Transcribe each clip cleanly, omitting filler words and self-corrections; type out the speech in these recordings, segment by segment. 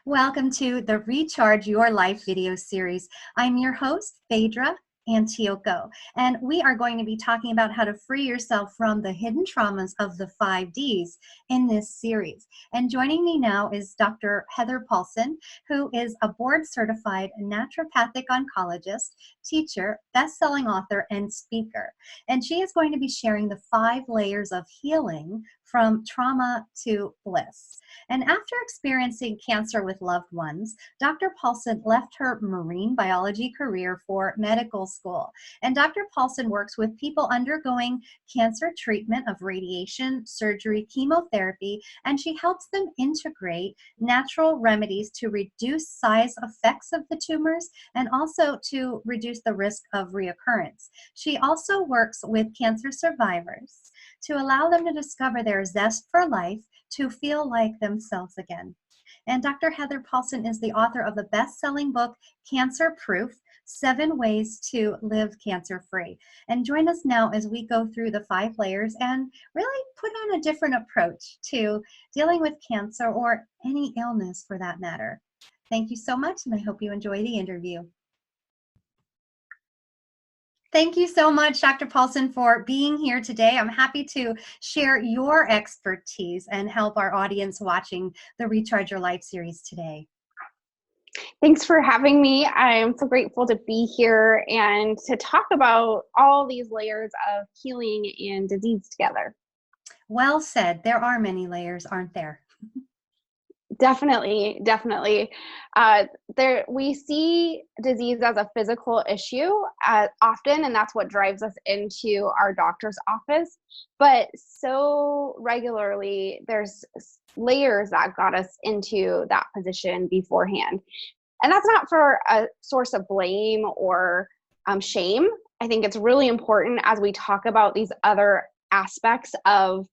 Welcome to the Recharge Your Life video series. I'm your host, Phaedra Antioco, and we are going to be talking about how to free yourself from the hidden traumas of the 5Ds in this series. And joining me now is Dr. Heather Paulson, who is a board-certified naturopathic oncologist, teacher, best-selling author, and speaker. And she is going to be sharing the 5 layers of healing from trauma to bliss. And after experiencing cancer with loved ones, Dr. Paulson left her marine biology career for medical school. And Dr. Paulson works with people undergoing cancer treatment of radiation, surgery, chemotherapy, and she helps them integrate natural remedies to reduce size effects of the tumors and also to reduce the risk of reoccurrence. She also works with cancer survivors to allow them to discover their zest for life, to feel like themselves again. And Dr. Heather Paulson is the author of the best-selling book, Cancer Proof: 7 Ways to Live Cancer-Free. And join us now as we go through the 5 layers and really put on a different approach to dealing with cancer or any illness for that matter. Thank you so much, and I hope you enjoy the interview. Thank you so much, Dr. Paulson, for being here today. I'm happy to share your expertise and help our audience watching the Recharge Your Life series today. Thanks for having me. I'm so grateful to be here and to talk about all these layers of healing and disease together. Well said. There are many layers, aren't there? Definitely. We see disease as a physical issue often, and that's what drives us into our doctor's office. But so regularly, there's layers that got us into that position beforehand. And that's not for a source of blame or shame. I think it's really important as we talk about these other aspects of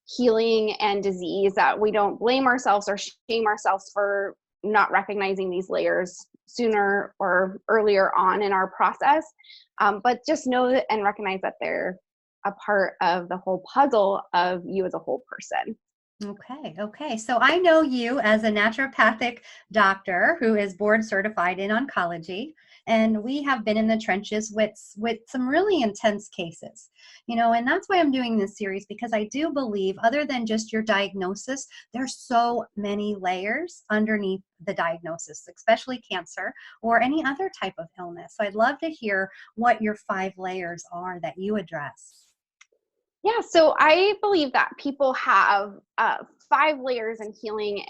healing and disease that we don't blame ourselves or shame ourselves for not recognizing these layers sooner or earlier on in our process, but just know that and recognize that they're a part of the whole puzzle of you as a whole person. Okay. So I know you as a naturopathic doctor who is board certified in oncology, and we have been in the trenches with some really intense cases, and that's why I'm doing this series, because I do believe other than just your diagnosis, there's so many layers underneath the diagnosis, especially cancer or any other type of illness. So I'd love to hear what your 5 layers are that you address. Yeah, so I believe that people have 5 layers in healing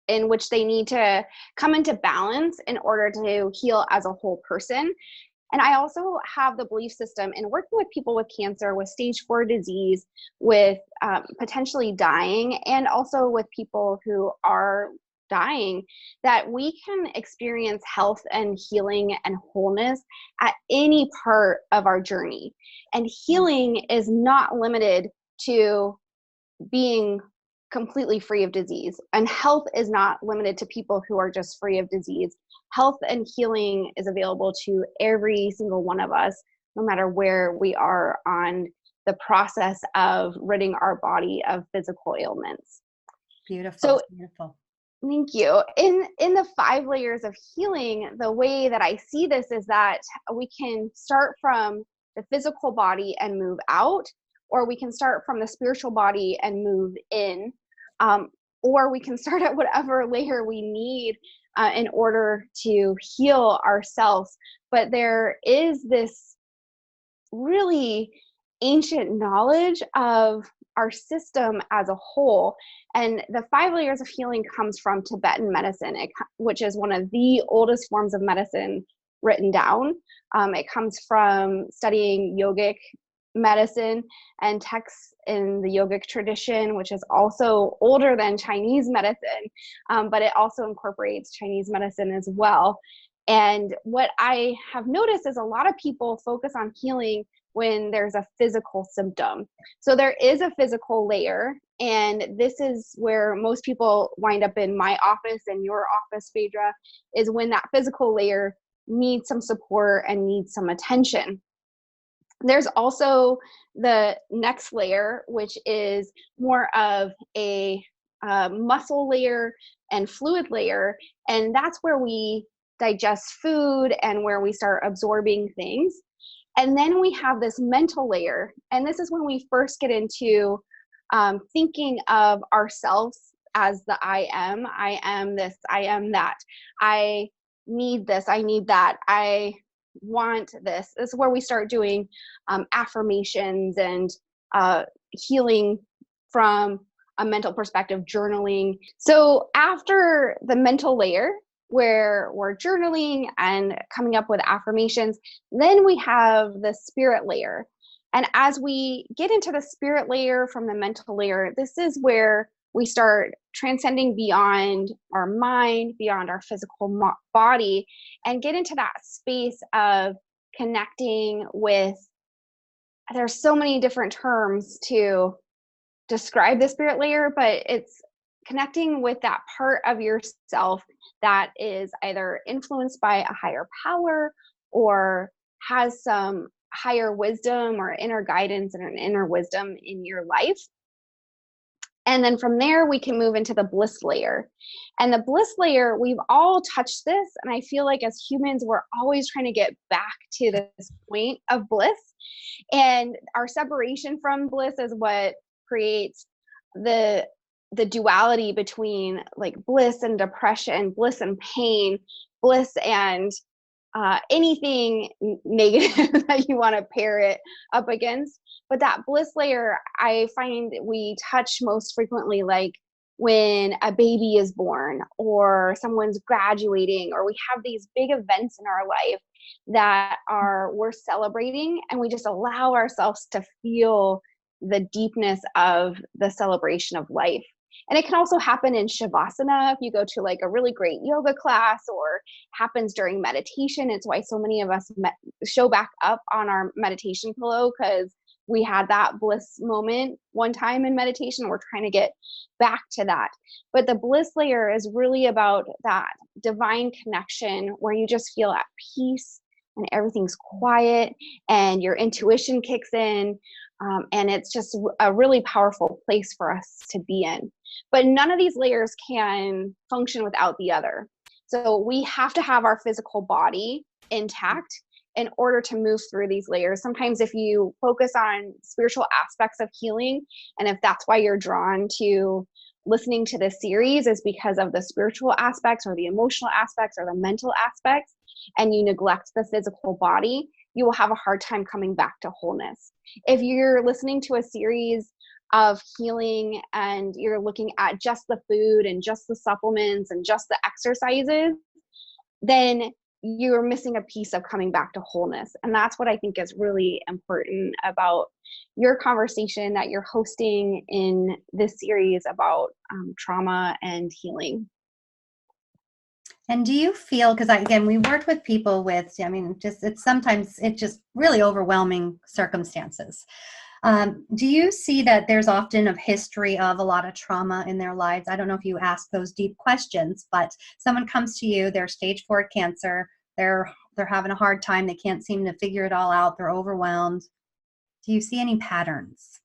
in which they need to come into balance in order to heal as a whole person. And I also have the belief system in working with people with cancer, with stage 4 disease, with potentially dying, and also with people who are dying, that we can experience health and healing and wholeness at any part of our journey. And healing is not limited to being completely free of disease. And health is not limited to people who are just free of disease. Health and healing is available to every single one of us, no matter where we are on the process of ridding our body of physical ailments. Beautiful. Thank you. In the 5 layers of healing, the way that I see this is that we can start from the physical body and move out, or we can start from the spiritual body and move in, or we can start at whatever layer we need in order to heal ourselves. But there is this really ancient knowledge of our system as a whole. And the 5 layers of healing comes from Tibetan medicine, which is one of the oldest forms of medicine written down. It comes from studying yogic medicine and texts in the yogic tradition, which is also older than Chinese medicine, but it also incorporates Chinese medicine as well. And what I have noticed is a lot of people focus on healing when there's a physical symptom. So there is a physical layer, and this is where most people wind up in my office and your office, Phaedra, is when that physical layer needs some support and needs some attention. There's also the next layer, which is more of a muscle layer and fluid layer. And that's where we digest food and where we start absorbing things. And then we have this mental layer. And this is when we first get into thinking of ourselves as the I am this, I am that, I need this, I need that, I want this. This is where we start doing affirmations and healing from a mental perspective, journaling. So after the mental layer, where we're journaling and coming up with affirmations, then we have the spirit layer. And as we get into the spirit layer from the mental layer, this is where we start transcending beyond our mind, beyond our physical body, and get into that space of connecting with, there's so many different terms to describe the spirit layer, but it's connecting with that part of yourself that is either influenced by a higher power or has some higher wisdom or inner guidance and an inner wisdom in your life. And then from there, we can move into the bliss layer. And the bliss layer, we've all touched this. And I feel like as humans, we're always trying to get back to this point of bliss. And our separation from bliss is what creates the duality between like bliss and depression, bliss and pain, bliss and anything negative that you want to pair it up against. But that bliss layer, I find we touch most frequently, like when a baby is born or someone's graduating, or we have these big events in our life that we're celebrating, and we just allow ourselves to feel the deepness of the celebration of life. And it can also happen in Shavasana if you go to like a really great yoga class, or happens during meditation. It's why so many of us show back up on our meditation pillow, because we had that bliss moment one time in meditation. We're trying to get back to that. But the bliss layer is really about that divine connection where you just feel at peace and everything's quiet and your intuition kicks in. And it's just a really powerful place for us to be in. But none of these layers can function without the other. So we have to have our physical body intact in order to move through these layers. Sometimes if you focus on spiritual aspects of healing, and if that's why you're drawn to listening to this series, is because of the spiritual aspects or the emotional aspects or the mental aspects, and you neglect the physical body, you will have a hard time coming back to wholeness. If you're listening to a series of healing and you're looking at just the food and just the supplements and just the exercises, then you're missing a piece of coming back to wholeness. And that's what I think is really important about your conversation that you're hosting in this series about trauma and healing. And do you feel, because again, we worked with people with, it's just really overwhelming circumstances. Do you see that there's often a history of a lot of trauma in their lives? I don't know if you ask those deep questions, but someone comes to you, they're stage 4 cancer, they're having a hard time, they can't seem to figure it all out, they're overwhelmed. Do you see any patterns?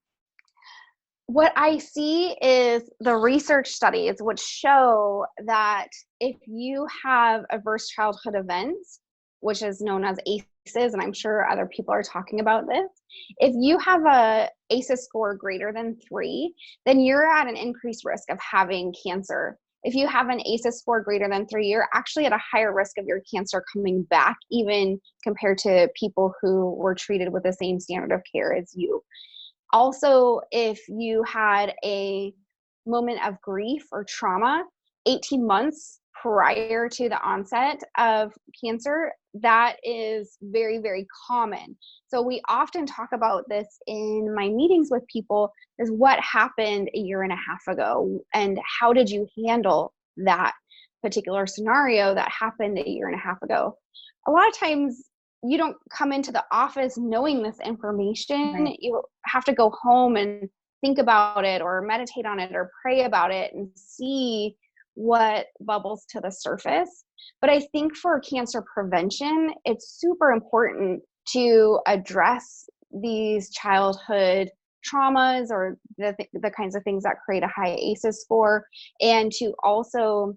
What I see is the research studies which show that if you have adverse childhood events, which is known as ACEs, and I'm sure other people are talking about this, if you have a ACEs score greater than 3, then you're at an increased risk of having cancer. If you have an ACEs score greater than 3, you're actually at a higher risk of your cancer coming back, even compared to people who were treated with the same standard of care as you. Also, if you had a moment of grief or trauma 18 months prior to the onset of cancer, that is very, very common. So we often talk about this in my meetings with people, is what happened a year and a half ago, and how did you handle that particular scenario that happened a year and a half ago? A lot of times you don't come into the office knowing this information. Right. You have to go home and think about it or meditate on it or pray about it and see what bubbles to the surface. But I think for cancer prevention, it's super important to address these childhood traumas or the kinds of things that create a high ACEs score, and to also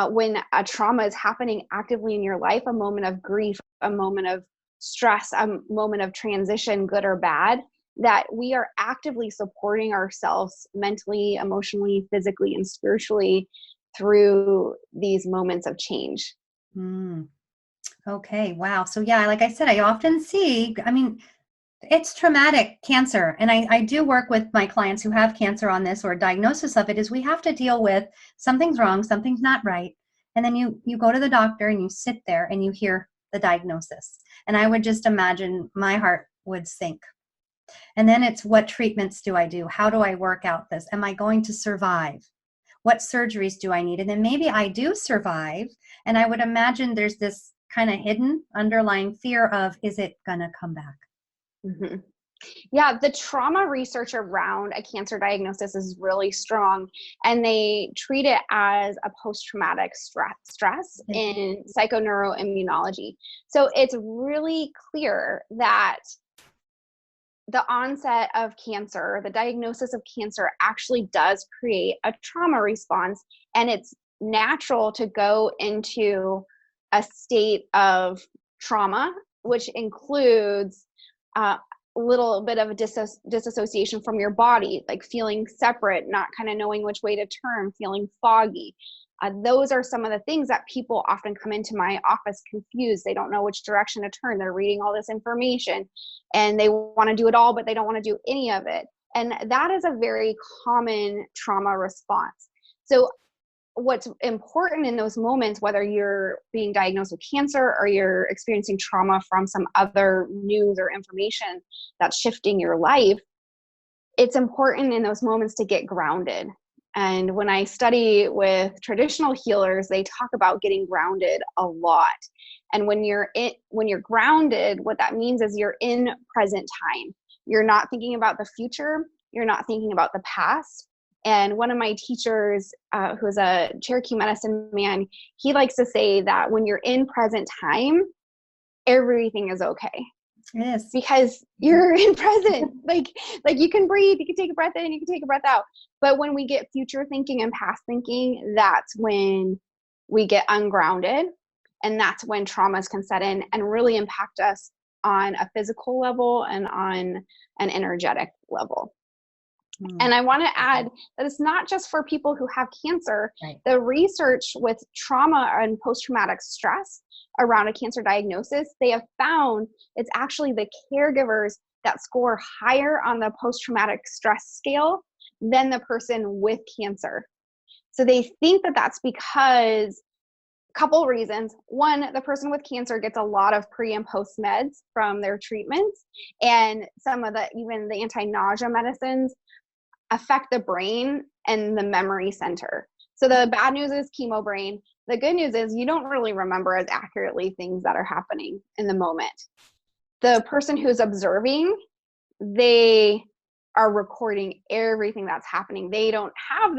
when a trauma is happening actively in your life, a moment of grief, a moment of stress, a moment of transition, good or bad, that we are actively supporting ourselves mentally, emotionally, physically, and spiritually through these moments of change. Okay, wow. So yeah, like I said, I often see, I mean, it's traumatic cancer. And I do work with my clients who have cancer on this, or diagnosis of it is we have to deal with something's wrong, something's not right. And then you go to the doctor and you sit there and you hear the diagnosis. And I would just imagine my heart would sink. And then it's, what treatments do I do? How do I work out this? Am I going to survive? What surgeries do I need? And then maybe I do survive. And I would imagine there's this kind of hidden underlying fear of, is it going to come back? Mm-hmm. Yeah, the trauma research around a cancer diagnosis is really strong, and they treat it as a post-traumatic stress in psychoneuroimmunology. So it's really clear that the onset of cancer, the diagnosis of cancer, actually does create a trauma response, and it's natural to go into a state of trauma, which includes a little bit of a disassociation from your body, like feeling separate, not kind of knowing which way to turn, feeling foggy. Those are some of the things that people often come into my office confused. They don't know which direction to turn. They're reading all this information and they want to do it all, but they don't want to do any of it. And that is a very common trauma response. So what's important in those moments, whether you're being diagnosed with cancer or you're experiencing trauma from some other news or information that's shifting your life, it's important in those moments to get grounded. And when I study with traditional healers, they talk about getting grounded a lot. And when you're grounded, what that means is you're in present time. You're not thinking about the future. You're not thinking about the past. And one of my teachers, who's a Cherokee medicine man, he likes to say that when you're in present time, everything is okay. Yes. Because you're in present. Like you can breathe, you can take a breath in, you can take a breath out. But when we get future thinking and past thinking, that's when we get ungrounded. And that's when traumas can set in and really impact us on a physical level and on an energetic level. And I want to add that it's not just for people who have cancer. Right. The research with trauma and post-traumatic stress around a cancer diagnosis, they have found it's actually the caregivers that score higher on the post-traumatic stress scale than the person with cancer. So they think that that's because a couple reasons. One, the person with cancer gets a lot of pre and post meds from their treatments, and some of even the anti-nausea medicines affect the brain and the memory center. So the bad news is chemo brain. The good news is you don't really remember as accurately things that are happening in the moment. The person who's observing, they are recording everything that's happening. They don't have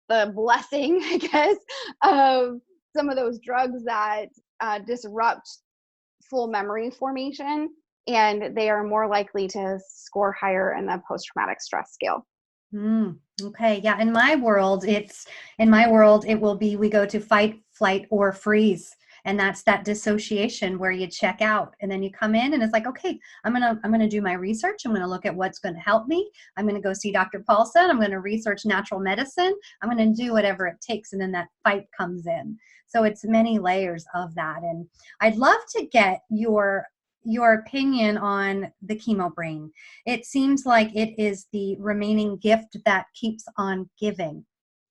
the blessing, I guess, of some of those drugs that disrupt full memory formation, and they are more likely to score higher in the post-traumatic stress scale. Okay. Yeah. In my world, it will be, we go to fight, flight, or freeze. And that's that dissociation where you check out and then you come in and it's like, okay, I'm going to do my research. I'm going to look at what's going to help me. I'm going to go see Dr. Paulson. I'm going to research natural medicine. I'm going to do whatever it takes. And then that fight comes in. So it's many layers of that. And I'd love to get your opinion on the chemo brain. It seems like it is the remaining gift that keeps on giving,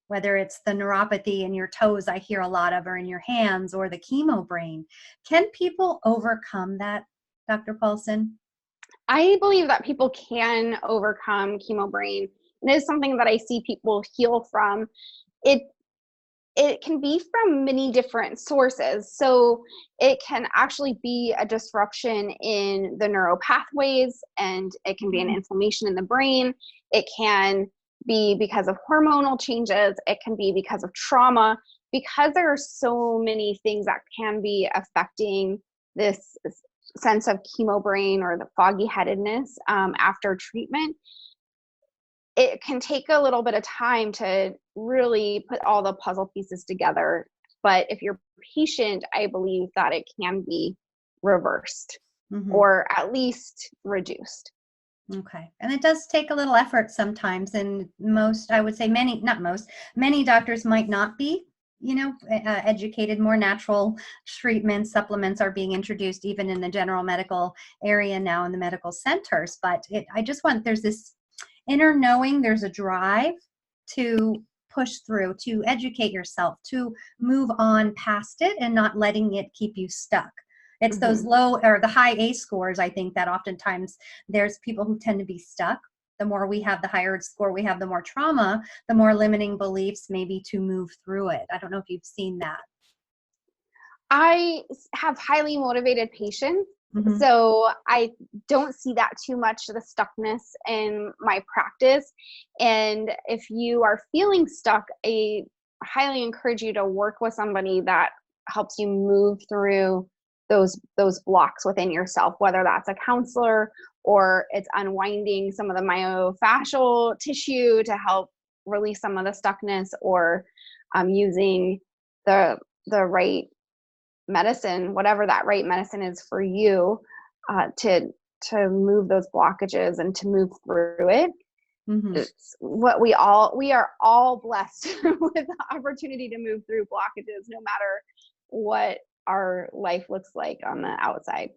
whether it's the neuropathy in your toes, I hear a lot of, or in your hands, or the chemo brain. Can people overcome that, Dr. Paulson? I believe that people can overcome chemo brain. And it is something that I see people heal from. It can be from many different sources. So it can actually be a disruption in the neural pathways, and it can be an inflammation in the brain. It can be because of hormonal changes. It can be because of trauma. Because there are so many things that can be affecting this sense of chemo brain or the foggy headedness after treatment, it can take a little bit of time to really put all the puzzle pieces together. But if you're patient, I believe that it can be reversed or at least reduced. Okay. And it does take a little effort sometimes. And most, I would say many, not most, many doctors might not be, educated. More natural treatments, supplements are being introduced even in the general medical area now in the medical centers. But there's this inner knowing, there's a drive to push through, to educate yourself, to move on past it and not letting it keep you stuck. It's those low or the high A scores, I think, that oftentimes there's people who tend to be stuck. The more we have, the higher score we have, the more trauma, the more limiting beliefs maybe to move through it. I don't know if you've seen that. I have highly motivated patients. So I don't see that too much, the stuckness in my practice. And if you are feeling stuck, I highly encourage you to work with somebody that helps you move through those blocks within yourself, whether that's a counselor or it's unwinding some of the myofascial tissue to help release some of the stuckness, or using the right medicine, whatever that right medicine is for you, to move those blockages and to move through it. It's what we are all blessed with the opportunity to move through blockages, no matter what our life looks like on the outside.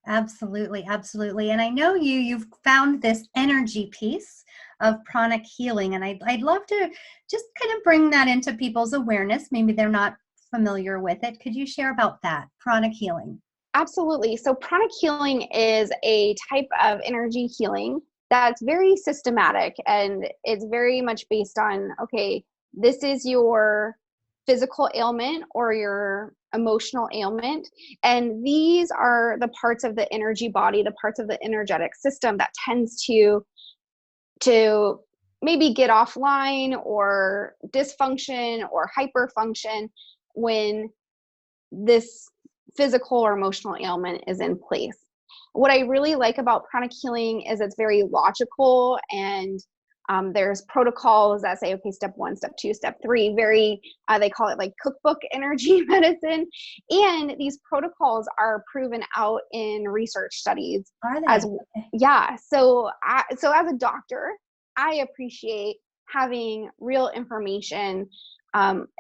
Absolutely. Absolutely. And I know you've found this energy piece of pranic healing, and I'd love to just kind of bring that into people's awareness. Maybe they're not familiar with it. Could you share about that, pranic healing? Absolutely. So pranic healing is a type of energy healing that's very systematic, and it's very much based on, okay, this is your physical ailment or your emotional ailment, and these are the parts of the energy body, the parts of the energetic system that tends to maybe get offline or dysfunction or hyperfunction when this physical or emotional ailment is in place. What I really like about pranic healing is it's very logical, and there's protocols that say, okay, step 1, step 2, step 3, very, they call it like cookbook energy medicine. And these protocols are proven out in research studies. Are they? Yeah. So as a doctor, I appreciate having real information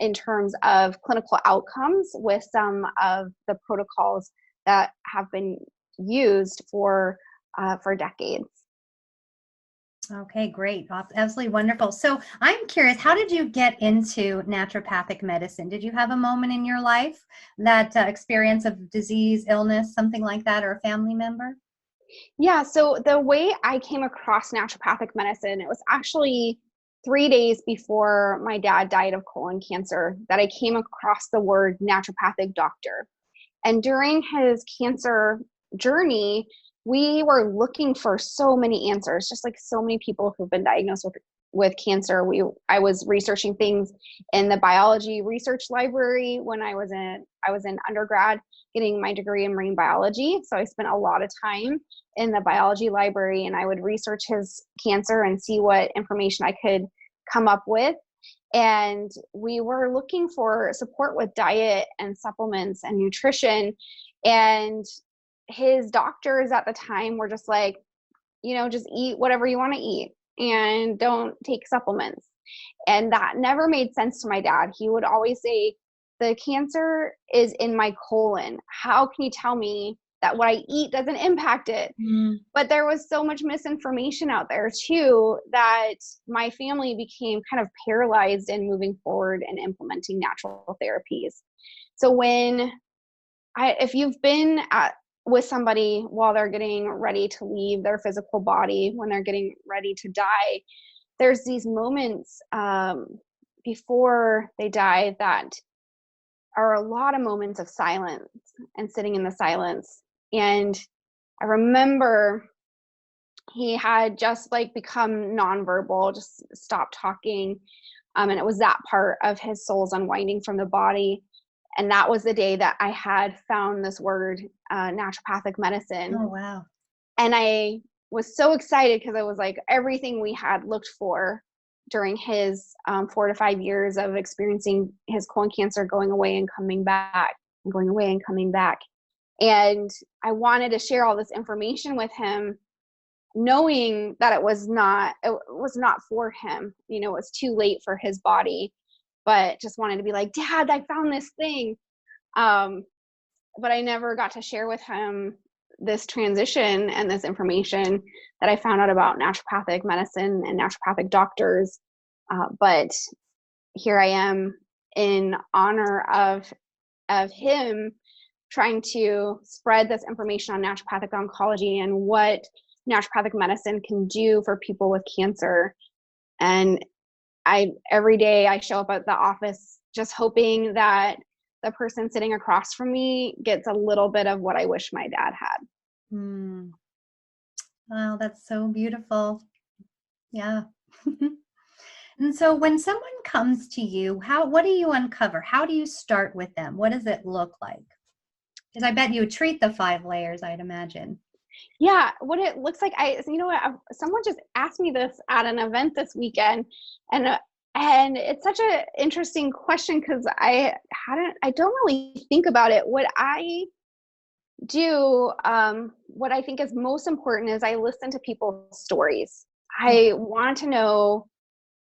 in terms of clinical outcomes with some of the protocols that have been used for decades. Okay, great. Absolutely wonderful. So I'm curious, how did you get into naturopathic medicine? Did you have a moment in your life, that experience of disease, illness, something like that, or a family member? Yeah, so the way I came across naturopathic medicine, it was actually 3 days before my dad died of colon cancer that I came across the word naturopathic doctor. And during his cancer journey, we were looking for so many answers, just like so many people who've been diagnosed with cancer. I was researching things in the biology research library when I was in undergrad, getting my degree in marine biology. So I spent a lot of time in the biology library, and I would research his cancer and see what information I could come up with. And we were looking for support with diet and supplements and nutrition. And his doctors at the time were just like, just eat whatever you want to eat and don't take supplements. And that never made sense to my dad. He would always say, the cancer is in my colon. How can you tell me that what I eat doesn't impact it? But there was so much misinformation out there too, that my family became kind of paralyzed in moving forward and implementing natural therapies. So if you've been with somebody while they're getting ready to leave their physical body, when they're getting ready to die, there's these moments before they die that are a lot of moments of silence and sitting in the silence. And I remember he had just become nonverbal, just stopped talking. And it was that part of his soul's unwinding from the body. And that was the day that I had found this word, naturopathic medicine. Oh, wow. And I was so excited because it was like everything we had looked for during his 4 to 5 years of experiencing his colon cancer, going away and coming back, and going away and coming back. And I wanted to share all this information with him, knowing that it was not for him. You know, it was too late for his body, but just wanted to be like, Dad, I found this thing. But I never got to share with him this transition and this information that I found out about naturopathic medicine and naturopathic doctors. But here I am in honor of him, trying to spread this information on naturopathic oncology and what naturopathic medicine can do for people with cancer. And every day I show up at the office just hoping that the person sitting across from me gets a little bit of what I wish my dad had. Wow, that's so beautiful. Yeah. And so when someone comes to you, what do you uncover? How do you start with them? What does it look like? Because I bet you treat the 5 layers, I'd imagine. Yeah, what it looks like, someone just asked me this at an event this weekend, and it's such an interesting question because I don't really think about it. What I do, what I think is most important is I listen to people's stories. I want to know,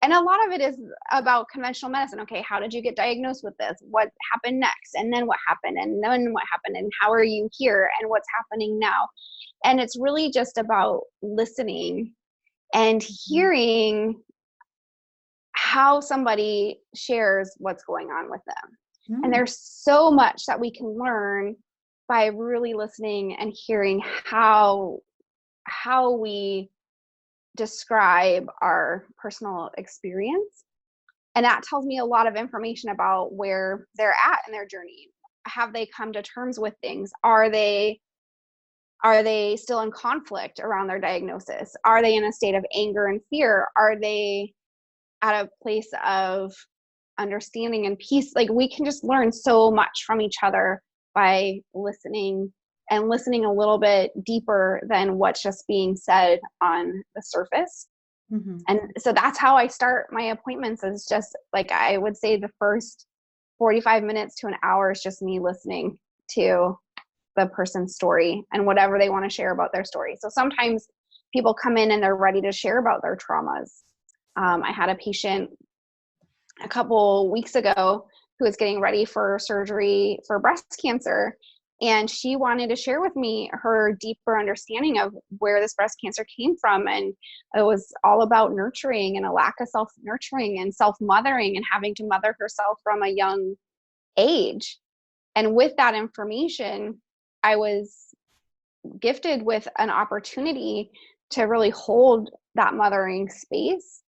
and a lot of it is about conventional medicine. Okay, how did you get diagnosed with this? What happened next? And then what happened? And then what happened? And how are you here? And what's happening now? And it's really just about listening and hearing how somebody shares what's going on with them. And there's so much that we can learn by really listening and hearing how we describe our personal experience. And that tells me a lot of information about where they're at in their journey. Have they come to terms with things? Are they still in conflict around their diagnosis? Are they in a state of anger and fear? Are they at a place of understanding and peace? Like, we can just learn so much from each other by listening, and listening a little bit deeper than what's just being said on the surface. And so that's how I start my appointments, is just like, I would say the first 45 minutes to an hour is just me listening to the person's story and whatever they want to share about their story. So sometimes people come in and they're ready to share about their traumas. I had a patient a couple weeks ago who was getting ready for surgery for breast cancer, and she wanted to share with me her deeper understanding of where this breast cancer came from. And it was all about nurturing and a lack of self-nurturing and self-mothering and having to mother herself from a young age. And with that information, I was gifted with an opportunity to really hold that mothering space.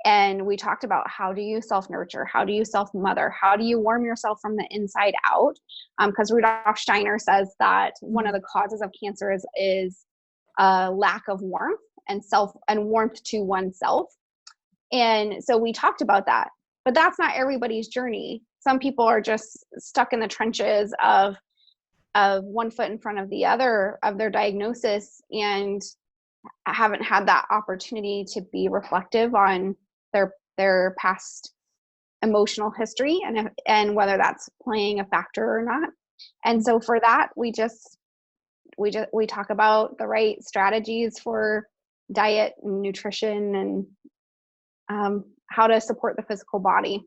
And we talked about, how do you self-nurture? How do you self-mother? How do you warm yourself from the inside out? Because Rudolf Steiner says that one of the causes of cancer is a lack of warmth and warmth to oneself. And so we talked about that, but that's not everybody's journey. Some people are just stuck in the trenches of one foot in front of the other of their diagnosis, and haven't had that opportunity to be reflective on their past emotional history and whether that's playing a factor or not. And so for that, we talk about the right strategies for diet and nutrition and how to support the physical body.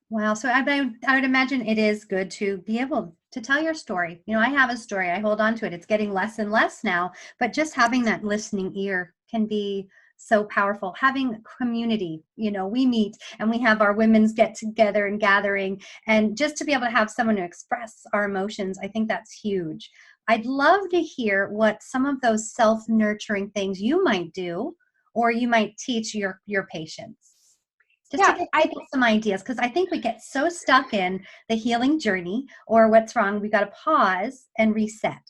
Wow. So I would imagine it is good to be able to tell your story. You know, I have a story. I hold on to it. It's getting less and less now, but just having that listening ear can be so powerful. Having community, you know, we meet and we have our women's get together and gathering, and just to be able to have someone to express our emotions, I think that's huge. I'd love to hear what some of those self-nurturing things you might do, or you might teach your patients. Just to give people some ideas, because I think we get so stuck in the healing journey or what's wrong. We got to pause and reset.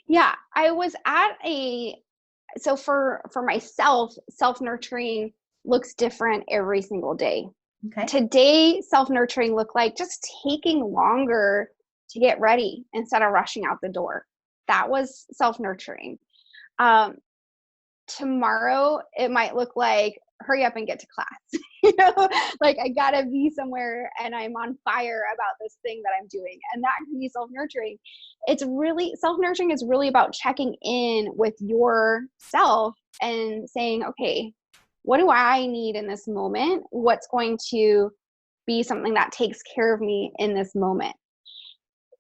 Yeah, I was at so for myself, self-nurturing looks different every single day. Okay. Today, self-nurturing looked like just taking longer to get ready instead of rushing out the door. That was self-nurturing. Tomorrow, it might look like hurry up and get to class. Like I gotta be somewhere and I'm on fire about this thing that I'm doing. And that can be self-nurturing. Self-nurturing is really about checking in with yourself and saying, okay, what do I need in this moment? What's going to be something that takes care of me in this moment?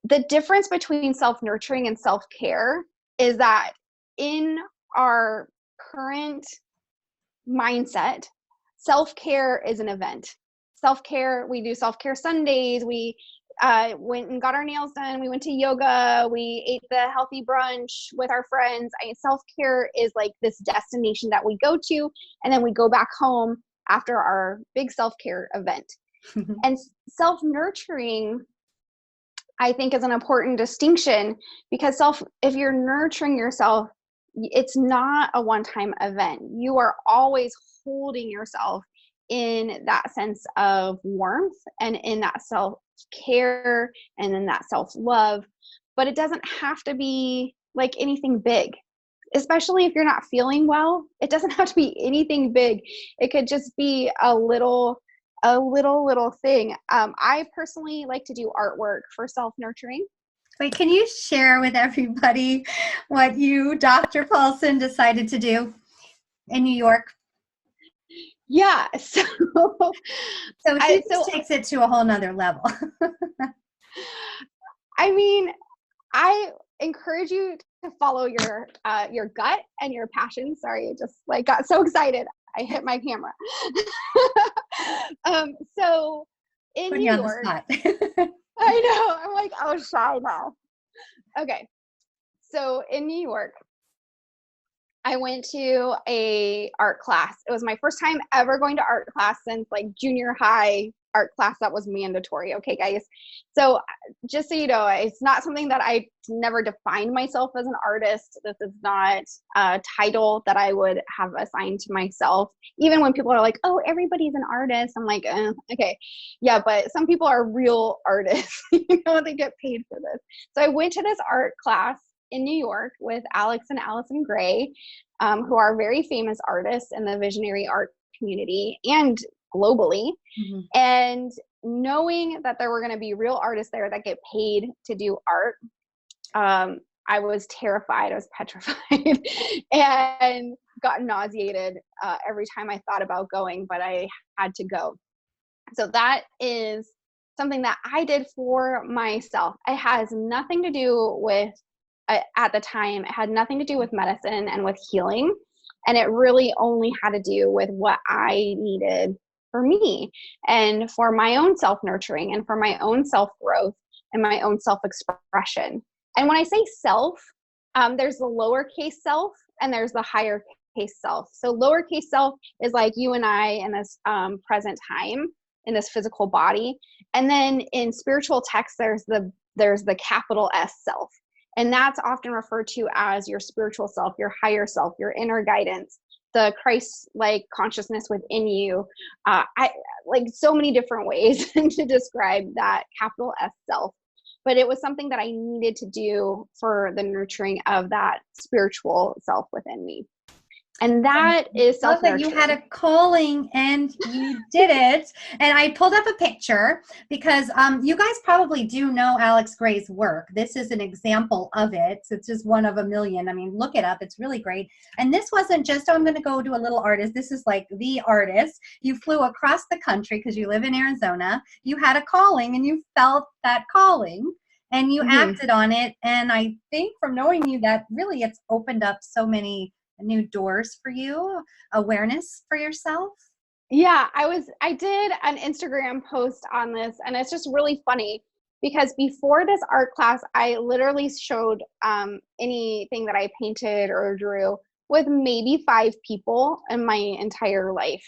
The difference between self-nurturing and self-care is that in our current mindset, self-care is an event. Self-care, we do self-care Sundays. We went and got our nails done. We went to yoga. We ate the healthy brunch with our friends. Self-care is like this destination that we go to, and then we go back home after our big self-care event. And self-nurturing, I think, is an important distinction, because if you're nurturing yourself, it's not a one-time event. You are always holding yourself in that sense of warmth and in that self-care and in that self-love. But it doesn't have to be like anything big, especially if you're not feeling well. It doesn't have to be anything big. It could just be a little thing. I personally like to do artwork for self-nurturing. Wait, can you share with everybody what you, Dr. Paulson, decided to do in New York? Yeah. So she just takes it to a whole nother level. I mean, I encourage you to follow your gut and your passion. Sorry, I just got so excited. I hit my camera. So in New York, I know. I'm like, oh, shy now. Okay. So in New York, I went to a art class. It was my first time ever going to art class since junior high art class that was mandatory. Okay, guys. So just so you know, it's not something that I never defined myself as an artist. This is not a title that I would have assigned to myself. Even when people are like, oh, everybody's an artist. I'm like, okay. Yeah, but some people are real artists. They get paid for this. So I went to this art class in New York with Alex and Allison Gray, who are very famous artists in the visionary art community and globally. Mm-hmm. And knowing that there were going to be real artists there that get paid to do art, I was terrified. I was petrified and got nauseated every time I thought about going, but I had to go. So that is something that I did for myself. It has nothing to do with, at the time, it had nothing to do with medicine and with healing. And it really only had to do with what I needed for me and for my own self-nurturing and for my own self-growth and my own self-expression. And when I say self, there's the lowercase self and there's the higher case self. So lowercase self is like you and I in this present time in this physical body. And then in spiritual texts, there's the capital S self. And that's often referred to as your spiritual self, your higher self, your inner guidance, the Christ-like consciousness within you. I so many different ways to describe that capital S self. But it was something that I needed to do for the nurturing of that spiritual self within me. And that is self-nurturing. That you had a calling and you did it. And I pulled up a picture because you guys probably do know Alex Gray's work. This is an example of it. It's just one of a million. I mean, look it up. It's really great. And this wasn't just, I'm going to go to a little artist. This is like the artist. You flew across the country because you live in Arizona. You had a calling and you felt that calling and you acted on it. And I think from knowing you that really it's opened up so many new doors for you, awareness for yourself. Yeah, I did an Instagram post on this, and it's just really funny because before this art class, I literally showed anything that I painted or drew with maybe 5 people in my entire life.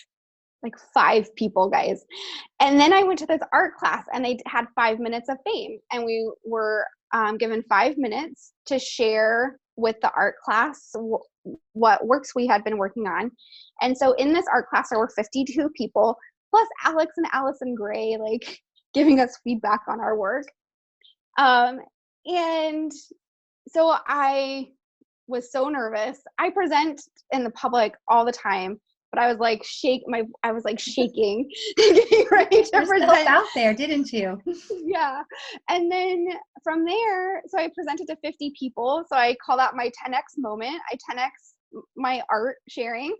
Like 5 people, guys. And then I went to this art class and they had 5 minutes of fame, and we were given 5 minutes to share with the art class what works we had been working on. And so in this art class, there were 52 people, plus Alex and Allison Gray, like giving us feedback on our work. And so I was so nervous. I present in the public all the time, but I was like shaking, getting ready to present out there, didn't you? Yeah. And then from there, so I presented to 50 people. So I call that my 10X moment. I 10X my art sharing.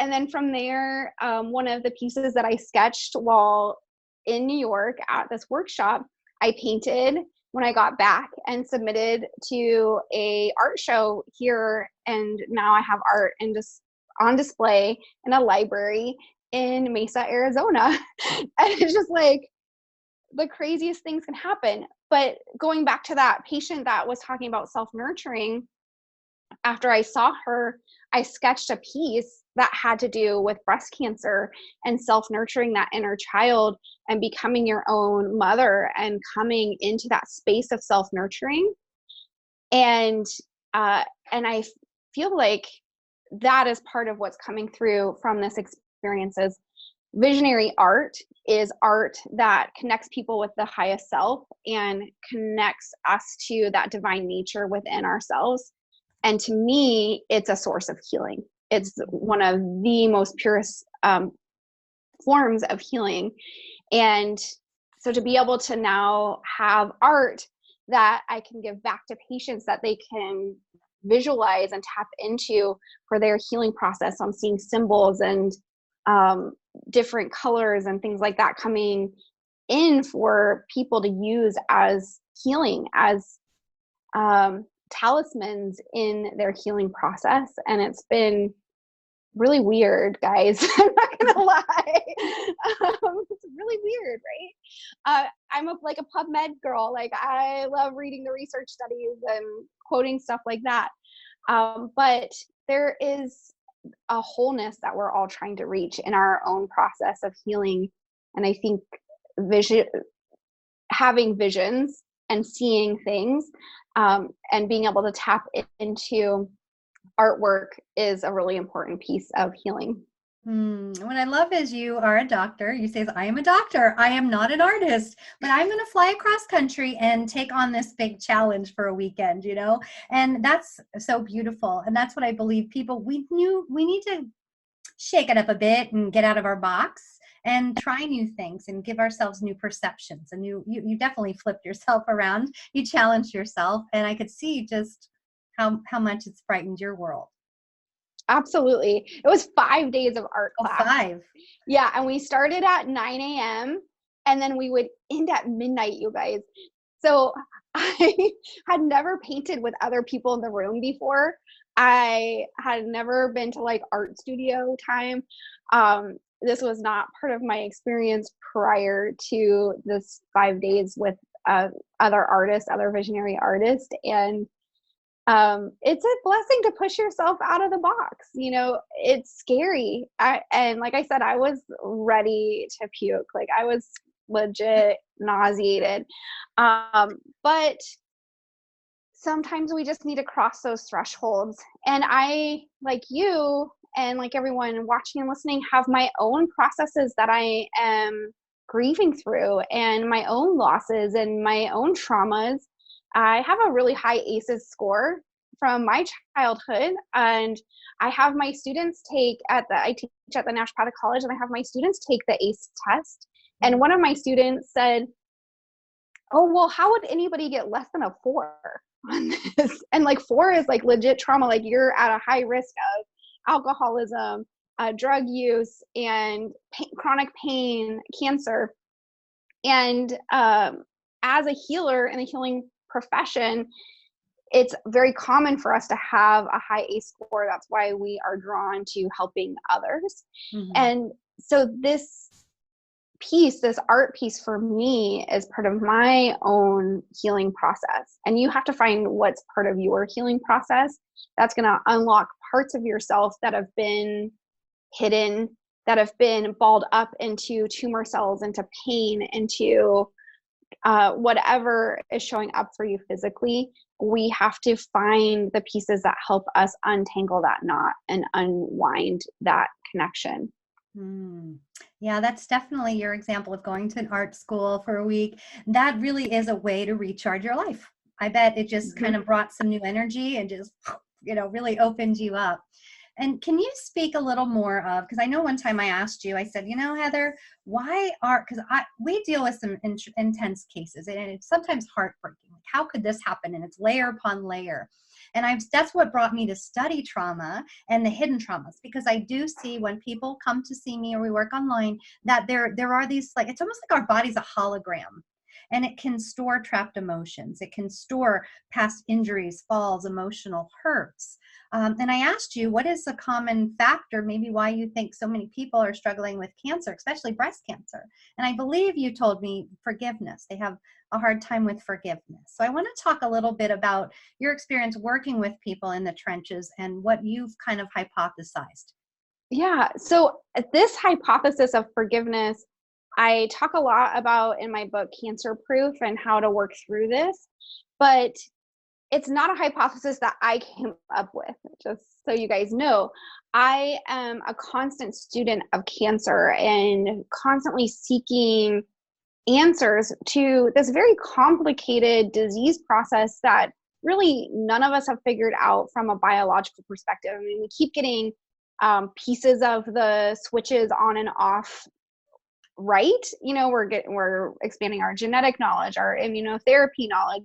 And then from there, one of the pieces that I sketched while in New York at this workshop, I painted when I got back and submitted to a art show here. And now I have art and just on display in a library in Mesa, Arizona. And it's just like the craziest things can happen. But going back to that patient that was talking about self-nurturing, after I saw her, I sketched a piece that had to do with breast cancer and self-nurturing that inner child and becoming your own mother and coming into that space of self-nurturing. And I feel like that is part of what's coming through from this experience is visionary art is art that connects people with the highest self and connects us to that divine nature within ourselves. And to me, it's a source of healing. It's one of the most purest forms of healing. And so to be able to now have art that I can give back to patients that they can visualize and tap into for their healing process. So I'm seeing symbols and different colors and things like that coming in for people to use as healing, as talismans in their healing process. And it's been really weird, guys. I'm not gonna lie. It's really weird, right? I'm like a PubMed girl. Like I love reading the research studies and quoting stuff like that. But there is a wholeness that we're all trying to reach in our own process of healing. And I think having visions and seeing things and being able to tap into artwork is a really important piece of healing. What I love is you are a doctor. You say, I am a doctor. I am not an artist, but I'm going to fly across country and take on this big challenge for a weekend, you know? And that's so beautiful. And that's what I believe people, we need to shake it up a bit and get out of our box and try new things and give ourselves new perceptions. And you definitely flipped yourself around. You challenged yourself. And I could see just how much it's brightened your world. Absolutely. It was 5 days of art class. 5. Yeah. And we started at 9 a.m. and then we would end at midnight, you guys. So I had never painted with other people in the room before. I had never been to like art studio time. This was not part of my experience prior to this 5 days with other artists, other visionary artists. And it's a blessing to push yourself out of the box. You know, it's scary. And like I said, I was ready to puke. Like I was legit nauseated. But sometimes we just need to cross those thresholds. And I, like you and like everyone watching and listening, have my own processes that I am grieving through and my own losses and my own traumas. I have a really high ACEs score from my childhood, and I have my students I teach at the Naturopathic College, and I have my students take the ACE test. And one of my students said, oh, well, how would anybody get less than a 4 on this? And like 4 is like legit trauma. Like you're at a high risk of alcoholism, drug use, and chronic pain, cancer. And as a healer in the healing profession, it's very common for us to have a high ACE score. That's why we are drawn to helping others. Mm-hmm. And so this art piece for me is part of my own healing process. And you have to find what's part of your healing process that's going to unlock parts of yourself that have been hidden, that have been balled up into tumor cells, into pain, into whatever is showing up for you physically. We have to find the pieces that help us untangle that knot and unwind that connection. Yeah, that's definitely your example of going to an art school for a week. That really is a way to recharge your life. I bet it just kind Mhm. of brought some new energy and just, really opened you up. And can you speak a little more of, because I know one time I asked you, I said, Heather, why are, because we deal with some intense cases and it's sometimes heartbreaking. Like, how could this happen? And it's layer upon layer. And that's what brought me to study trauma and the hidden traumas, because I do see when people come to see me or we work online that there are these, like, it's almost like our body's a hologram, and it can store trapped emotions. It can store past injuries, falls, emotional hurts. And I asked you, what is a common factor, maybe why you think so many people are struggling with cancer, especially breast cancer? And I believe you told me forgiveness. They have a hard time with forgiveness. So I want to talk a little bit about your experience working with people in the trenches and what you've kind of hypothesized. Yeah. So this hypothesis of forgiveness, I talk a lot about in my book, Cancer Proof, and how to work through this. But it's not a hypothesis that I came up with, just so you guys know. I am a constant student of cancer and constantly seeking answers to this very complicated disease process that really none of us have figured out from a biological perspective. I mean, we keep getting pieces of the switches on and off right. We're expanding our genetic knowledge, our immunotherapy knowledge,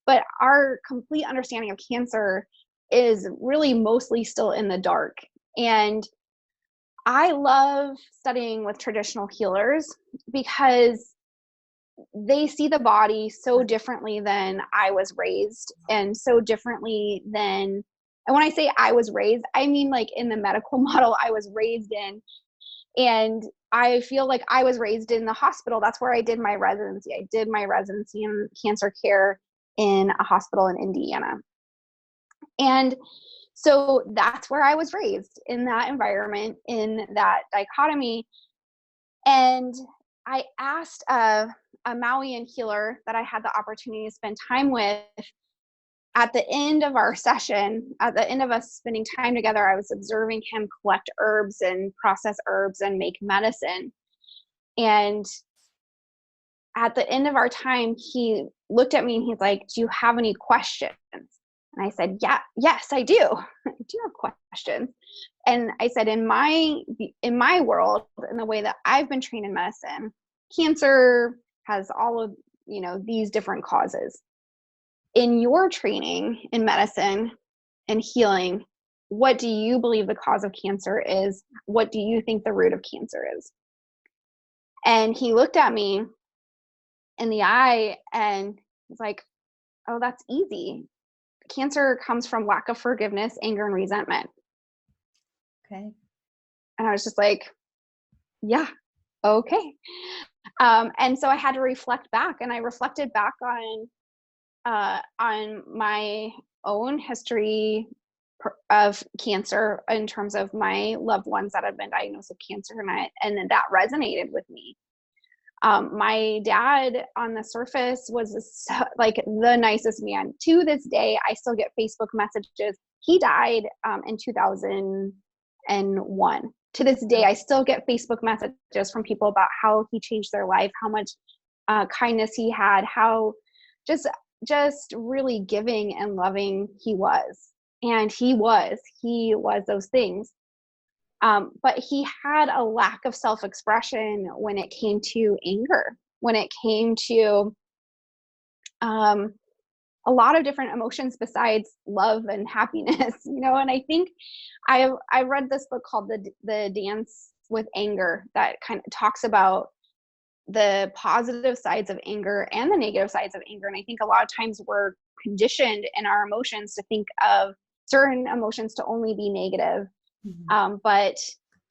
but our complete understanding of cancer is really mostly still in the dark. And I love studying with traditional healers because they see the body so differently than I was raised, and so differently than, and when I say I was raised, I mean like in the medical model I was raised in. And I feel like I was raised in the hospital. That's where I did my residency. I did my residency in cancer care in a hospital in Indiana. And so that's where I was raised, in that environment, in that dichotomy. And I asked a Mauian healer that I had the opportunity to spend time with. At the end of our session, at the end of us spending time together, I was observing him collect herbs and process herbs and make medicine. And at the end of our time, he looked at me and he's like, "Do you have any questions?" And I said, "Yeah, yes, I do. I do have questions." And I said, in my world, in the way that I've been trained in medicine, cancer has all of, these different causes. In your training in medicine and healing, what do you believe the cause of cancer is? What do you think the root of cancer is? And he looked at me in the eye and was like, "Oh, that's easy. Cancer comes from lack of forgiveness, anger, and resentment." Okay. And I was just like, "Yeah, okay." And so I had to reflect back, and I reflected back on my own history of cancer, in terms of my loved ones that had been diagnosed with cancer, and that resonated with me. My dad, on the surface, was like the nicest man. To this day, I still get Facebook messages. He died in 2001. To this day, I still get Facebook messages from people about how he changed their life, how much kindness he had, how just really giving and loving he was. And he was those things. But he had a lack of self-expression when it came to anger, when it came to a lot of different emotions besides love and happiness, And I think I read this book called the Dance with Anger, that kind of talks about the positive sides of anger and the negative sides of anger. And I think a lot of times we're conditioned in our emotions to think of certain emotions to only be negative. But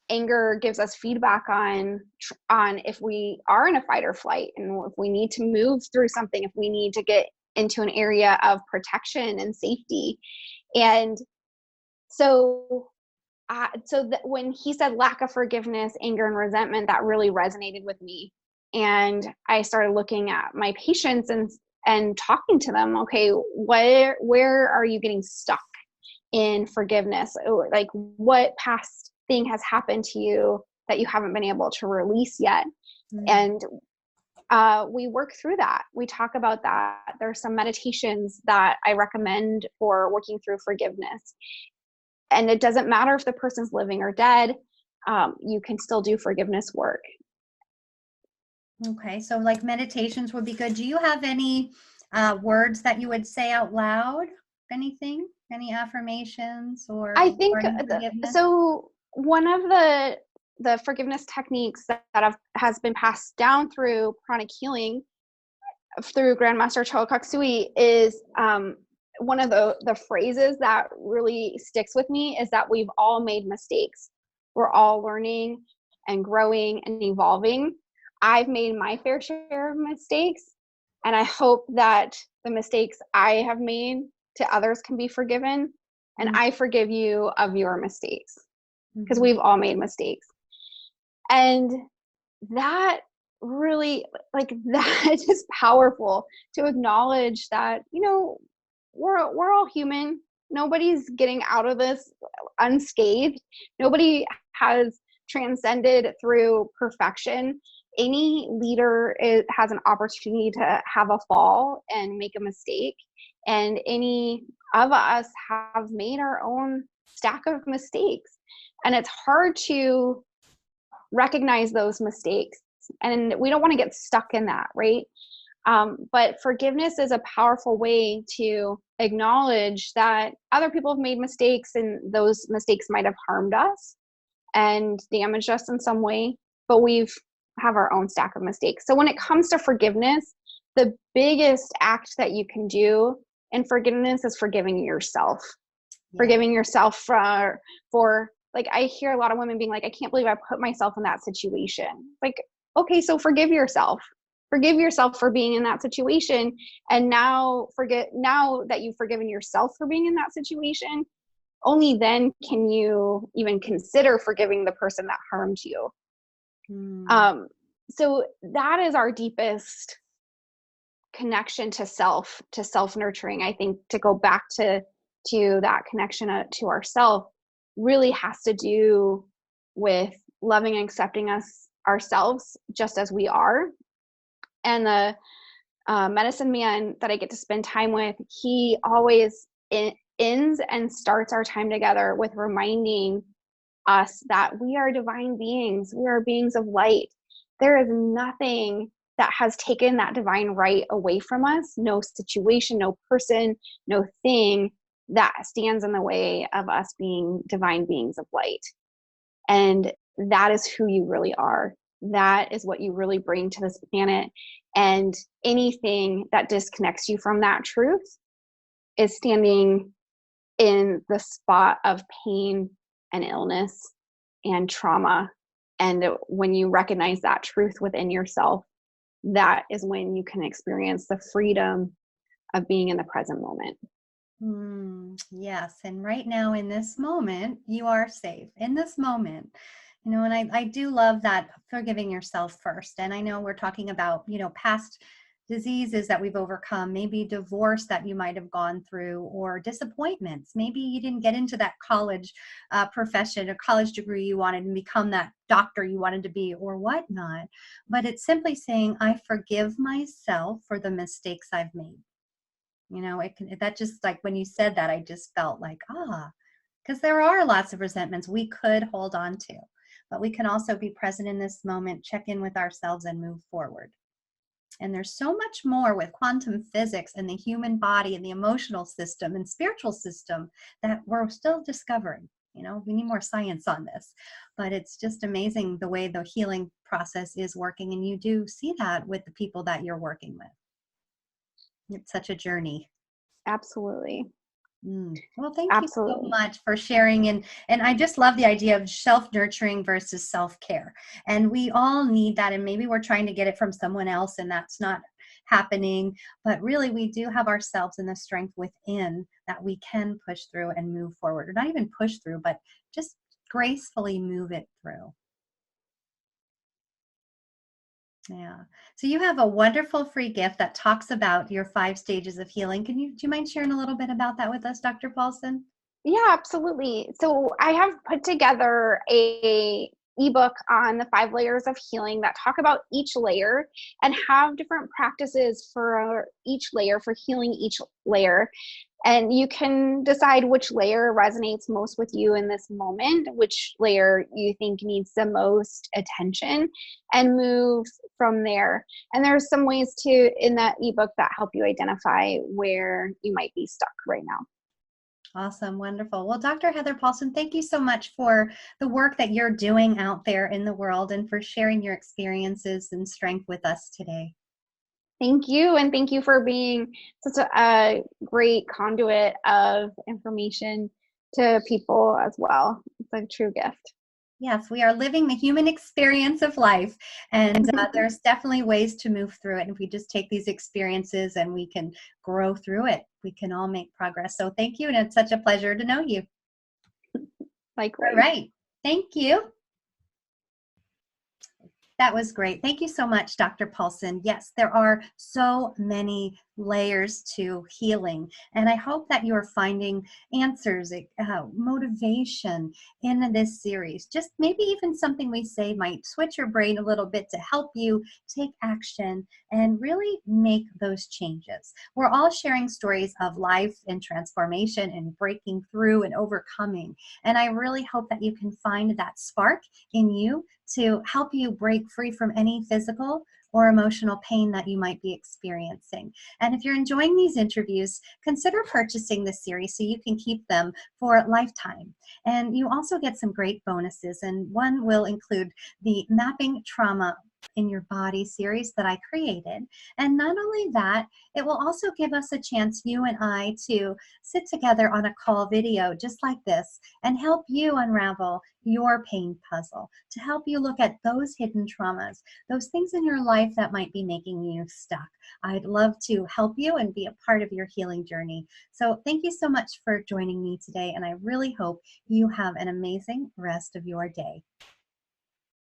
anger gives us feedback on if we are in a fight or flight, and if we need to move through something, if we need to get into an area of protection and safety. And so that when he said lack of forgiveness, anger, and resentment, that really resonated with me. And I started looking at my patients and talking to them. Okay, where are you getting stuck in forgiveness? Or like, what past thing has happened to you that you haven't been able to release yet. Mm. And we work through that. We talk about that. There's some meditations that I recommend for working through forgiveness. And it doesn't matter if the person's living or dead. You can still do forgiveness work. Okay, so like meditations would be good. Do you have any words that you would say out loud? Anything? Any affirmations or I think forgiveness? so. One of the forgiveness techniques that has been passed down through pranic healing through Grandmaster Choa is one of the phrases that really sticks with me is that we've all made mistakes. We're all learning and growing and evolving. I've made my fair share of mistakes, and I hope that the mistakes I have made to others can be forgiven. And I forgive you of your mistakes, because we've all made mistakes. And that really, like, that is powerful, to acknowledge that, you know, we're all human. Nobody's getting out of this unscathed. Nobody has transcended through perfection. Any leader has an opportunity to have a fall and make a mistake. And any of us have made our own stack of mistakes. And it's hard to recognize those mistakes. And we don't want to get stuck in that, right? But forgiveness is a powerful way to acknowledge that other people have made mistakes, and those mistakes might have harmed us and damaged us in some way, but we've have our own stack of mistakes. So when it comes to forgiveness, the biggest act that you can do in forgiveness is forgiving yourself. Yeah. Forgiving yourself for like, I hear a lot of women being like, I can't believe I put myself in that situation. Like, okay, so forgive yourself. Forgive yourself for being in that situation. And now that you've forgiven yourself for being in that situation, only then can you even consider forgiving the person that harmed you. So that is our deepest connection to self-nurturing. I think to go back to that connection to ourself really has to do with loving and accepting ourselves just as we are. And the medicine man that I get to spend time with, he always ends and starts our time together with reminding us that we are divine beings. We are beings of light. There is nothing that has taken that divine right away from us. No situation, no person, no thing that stands in the way of us being divine beings of light. And that is who you really are. That is what you really bring to this planet. And anything that disconnects you from that truth is standing in the spot of pain and illness and trauma. And when you recognize that truth within yourself, that is when you can experience the freedom of being in the present moment. Yes. And right now in this moment, you are safe in this moment. You know, and I do love that forgiving yourself first. And I know we're talking about, you know, past diseases that we've overcome, maybe divorce that you might have gone through, or disappointments. Maybe you didn't get into that college profession or college degree you wanted and become that doctor you wanted to be or whatnot. But it's simply saying, I forgive myself for the mistakes I've made. You know, that just, like when you said that, I just felt like, because there are lots of resentments we could hold on to, but we can also be present in this moment, check in with ourselves, and move forward. And there's so much more with quantum physics and the human body and the emotional system and spiritual system that we're still discovering. You know, we need more science on this, but it's just amazing the way the healing process is working. And you do see that with the people that you're working with. It's such a journey. Absolutely. Well, thank you so much for sharing. And I just love the idea of self-nurturing versus self-care. And we all need that. And maybe we're trying to get it from someone else and that's not happening. But really, we do have ourselves and the strength within that we can push through and move forward. Or not even push through, but just gracefully move it through. Yeah. So you have a wonderful free gift that talks about your 5 stages of healing. Do you mind sharing a little bit about that with us, Dr. Paulson? Yeah, absolutely. So I have put together a ebook on the 5 layers of healing that talk about each layer and have different practices for each layer, for healing each layer. And you can decide which layer resonates most with you in this moment, which layer you think needs the most attention, and move from there. And there's some ways to, in that ebook, that help you identify where you might be stuck right now. Awesome. Wonderful. Well, Dr. Heather Paulson, thank you so much for the work that you're doing out there in the world and for sharing your experiences and strength with us today. Thank you. And thank you for being such a great conduit of information to people as well. It's a true gift. Yes, we are living the human experience of life, and there's definitely ways to move through it. And if we just take these experiences and we can grow through it, we can all make progress. So thank you, and it's such a pleasure to know you. Likewise. All right. Thank you. That was great. Thank you so much, Dr. Paulson. Yes, there are so many layers to healing, and I hope that you're finding answers, motivation in this series. Just maybe even something we say might switch your brain a little bit to help you take action and really make those changes. We're all sharing stories of life and transformation and breaking through and overcoming, and I really hope that you can find that spark in you to help you break free from any physical or emotional pain that you might be experiencing. And if you're enjoying these interviews, consider purchasing this series so you can keep them for a lifetime. And you also get some great bonuses, and one will include the Mapping Trauma in Your Body series that I created. And not only that, it will also give us a chance, you and I, to sit together on a call video just like this and help you unravel your pain puzzle, to help you look at those hidden traumas, those things in your life that might be making you stuck. I'd love to help you and be a part of your healing journey. So thank you so much for joining me today, and I really hope you have an amazing rest of your day.